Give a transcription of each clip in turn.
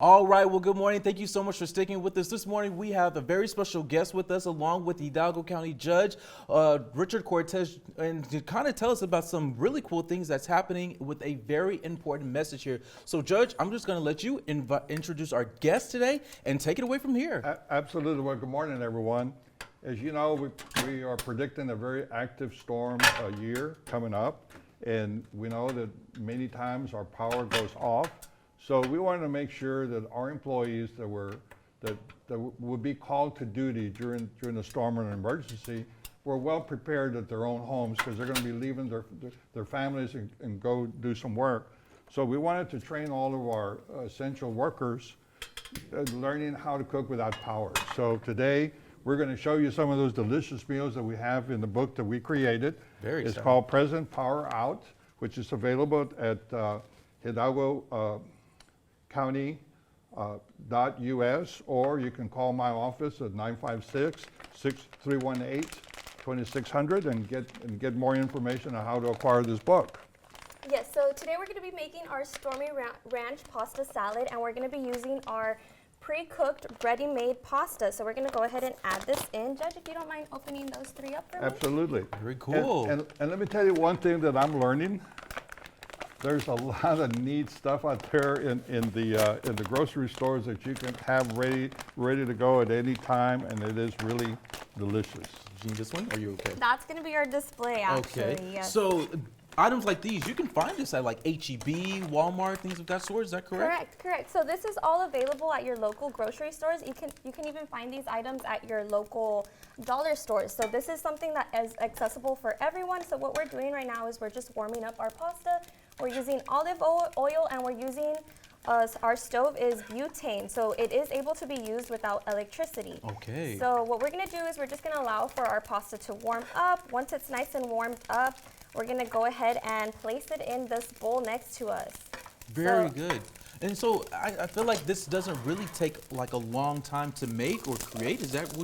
All right, well, good morning. Thank you so much for sticking with us. This morning, we have a very special guest with us, along with the Hidalgo County Judge, Richard Cortez, and to kind of tell us about some really cool things that's happening with a very important message here. So, Judge, I'm just going to let you introduce our guest today and take it away from here. Absolutely. Well, good morning, everyone. As you know, we are predicting a very active storm year coming up, and we know that many times our power goes off. So we wanted to make sure that our employees that would be called to duty during the storm or an emergency were well prepared at their own homes, because they're going to be leaving their families and go do some work. So we wanted to train all of our essential workers learning how to cook without power. So today we're going to show you some of those delicious meals that we have in the book that we created. Very It's exciting. called Present Power Out, which is available at Hidalgo County.us, or you can call my office at 956-6318-2600 and get more information on how to acquire this book. Yes, so today we're going to be making our Stormy Ranch pasta salad, and we're going to be using our pre-cooked, ready-made pasta. So we're going to go ahead and add this in. Judge, if you don't mind opening those three up for me. Absolutely. Very cool. And let me tell you one thing that I'm learning. There's a lot of neat stuff out there in the grocery stores that you can have ready to go at any time, and it is really delicious. You need this one? Are you okay? That's going to be our display, actually. Okay. Yes. So, items like these, you can find this at like H-E-B, Walmart, things of that sort. Is that correct? Correct. So this is all available at your local grocery stores. You can even find these items at your local dollar stores. So this is something that is accessible for everyone. So what we're doing right now is we're just warming up our pasta. We're using olive oil, and we're using our stove is butane, so it is able to be used without electricity. Okay. So what we're going to do is we're just going to allow for our pasta to warm up. Once it's nice and warmed up, we're going to go ahead and place it in this bowl next to us. Very good. And so I feel like this doesn't really take like a long time to make or create. Is that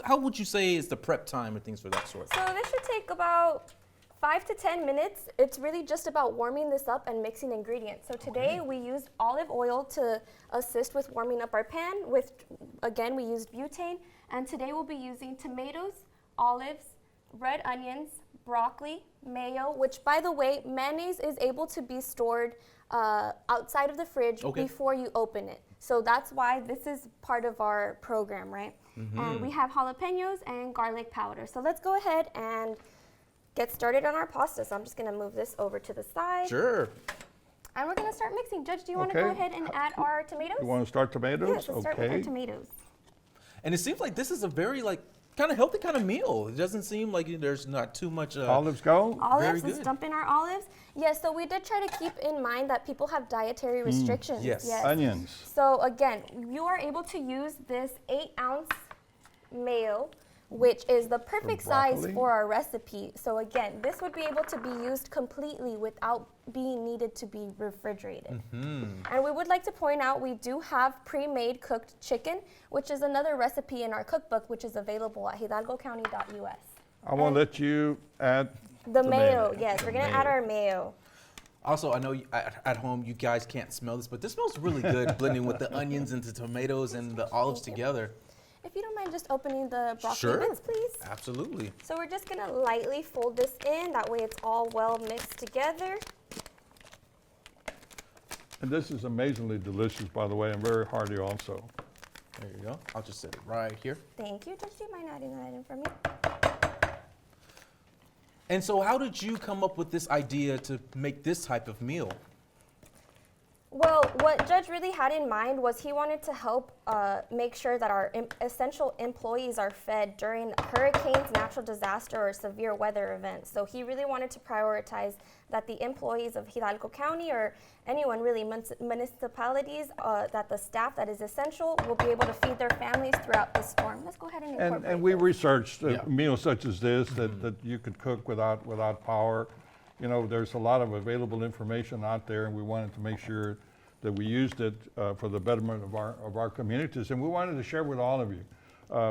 how would you say is the prep time and things for that sort? So this should take about 5 to 10 minutes. It's really just about warming this up and mixing ingredients. So today we used olive oil to assist with warming up our pan. Again, we used butane. And today we'll be using tomatoes, olives, red onions, broccoli, mayo, which, by the way, mayonnaise is able to be stored outside of the fridge before you open it. So that's why this is part of our program, right? Mm-hmm. And we have jalapenos and garlic powder. So let's go ahead and get started on our pasta. So I'm just going to move this over to the side. Sure. And we're going to start mixing. Judge, do you want to go ahead and add our tomatoes? You want to start tomatoes? Yes, let's start with our tomatoes. And it seems like this is a very kind of healthy kind of meal. It doesn't seem like there's not too much. Olives go? Olives, let's dump in our olives. Yes, so we did try to keep in mind that people have dietary restrictions. Yes. Onions. So again, you are able to use this 8-ounce mayo, which is the perfect size for our recipe. So again, this would be able to be used completely without being needed to be refrigerated. Mm-hmm. And we would like to point out we do have pre-made cooked chicken, which is another recipe in our cookbook, which is available at hidalgocounty.us. I want to let you add the mayo. Yes, we're going to add our mayo. Also, I know at home you guys can't smell this, but this smells really good, blending with the onions and the tomatoes and the olives together. If you don't mind just opening the broccoli bits, please. Absolutely. So we're just going to lightly fold this in. That way it's all well mixed together. And this is amazingly delicious, by the way, and very hearty also. There you go. I'll just set it right here. Thank you. Judge, do you mind adding that in for me? And so how did you come up with this idea to make this type of meal? Well, what Judge really had in mind was he wanted to help make sure that our essential employees are fed during hurricanes, natural disaster, or severe weather events. So he really wanted to prioritize that the employees of Hidalgo County, or anyone really, municipalities, that the staff that is essential will be able to feed their families throughout the storm. Let's go ahead and incorporate And we this. researched meals such as this that you could cook without power. You know, there's a lot of available information out there, and we wanted to make sure that we used it for the betterment of our communities, and we wanted to share with all of you.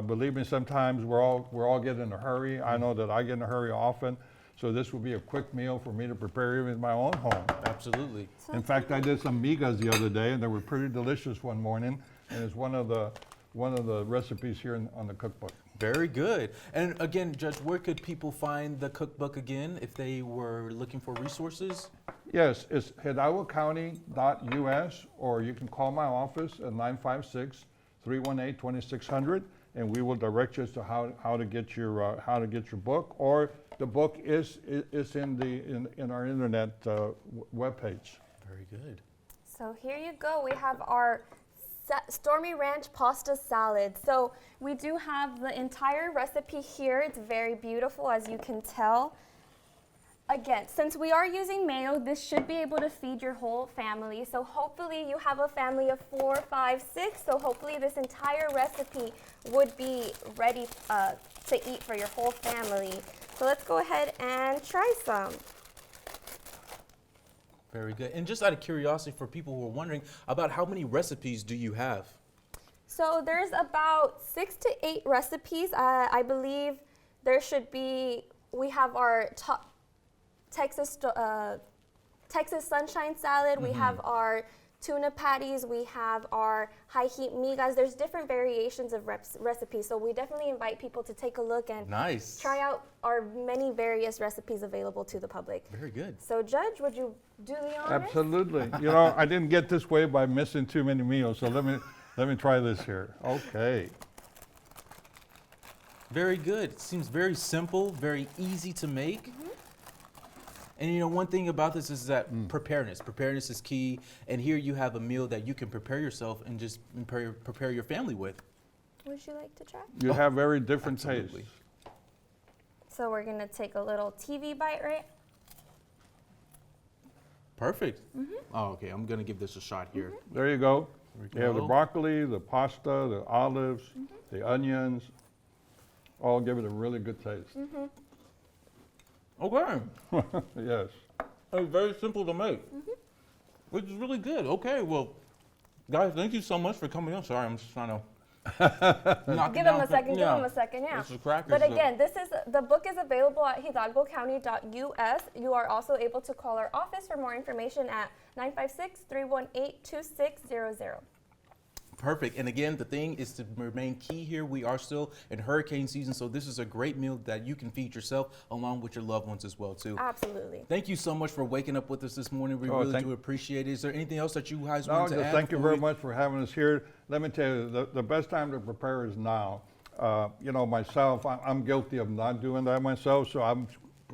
Believe me, sometimes we're all getting in a hurry. I know that I get in a hurry often. So this will be a quick meal for me to prepare even in my own home. Absolutely. In fact, I did some migas the other day, and they were pretty delicious one morning, and it's one of the recipes here on the cookbook. Very good. And again, Judge, where could people find the cookbook again if they were looking for resources? Yes, it's hidalgocounty.us, or you can call my office at 956-318-2600, and we will direct you as to how to get your book, or the book is in our internet webpage. Very good. So here you go. We have our Stormy Ranch pasta salad. So we do have the entire recipe here. It's very beautiful, as you can tell. Again, since we are using mayo, this should be able to feed your whole family. So hopefully you have a family of 4, 5, 6. So hopefully this entire recipe would be ready to eat for your whole family. So let's go ahead and try some. Very good. And just out of curiosity for people who are wondering, about how many recipes do you have? So there's about 6 to 8 recipes. I believe there should be, we have our Texas sunshine salad, we have our tuna patties, we have our high heat migas. There's different variations of recipes, so we definitely invite people to take a look and Nice. try out our many various recipes available to the public. Very good. So Judge, would you do the honors? Absolutely. You know, I didn't get this way by missing too many meals, so let me try this here. Okay. Very good. It seems very simple, very easy to make. And you know, one thing about this is that preparedness. Preparedness is key. And here you have a meal that you can prepare yourself and just prepare your family with. Would you like to try? You have very different absolutely. tastes. So we're gonna take a little TV bite, right? Perfect. Oh, okay. I'm going to give this a shot here. There you go. There You we have the go. broccoli, the pasta, the olives, the onions, all give it a really good taste. Okay. Yes. It's very simple to make, which is really good. Okay, well, guys, thank you so much for coming in. Sorry, I'm just trying to knock it Give them down. a second, give Yeah. them a second, yeah. This is crackers, But though. again, the book is available at hidalgocounty.us. You are also able to call our office for more information at 956-318-2600. Perfect. And again, the thing is to remain key here. We are still in hurricane season, so this is a great meal that you can feed yourself along with your loved ones as well, too. Absolutely. Thank you so much for waking up with us this morning. We Oh, really thank- do appreciate it. Is there anything else that you guys No, want to just add? thank you before very we- much for having us here. Let me tell you, the best time to prepare is now. You know, myself, I'm guilty of not doing that myself, so I'm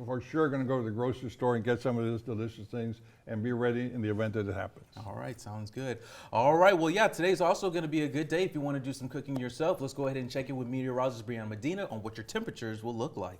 for sure going to go to the grocery store and get some of these delicious things and be ready in the event that it happens. All right, sounds good. All right, well, yeah, today's also going to be a good day if you want to do some cooking yourself. Let's go ahead and check in with meteorologist Brianna Medina on what your temperatures will look like.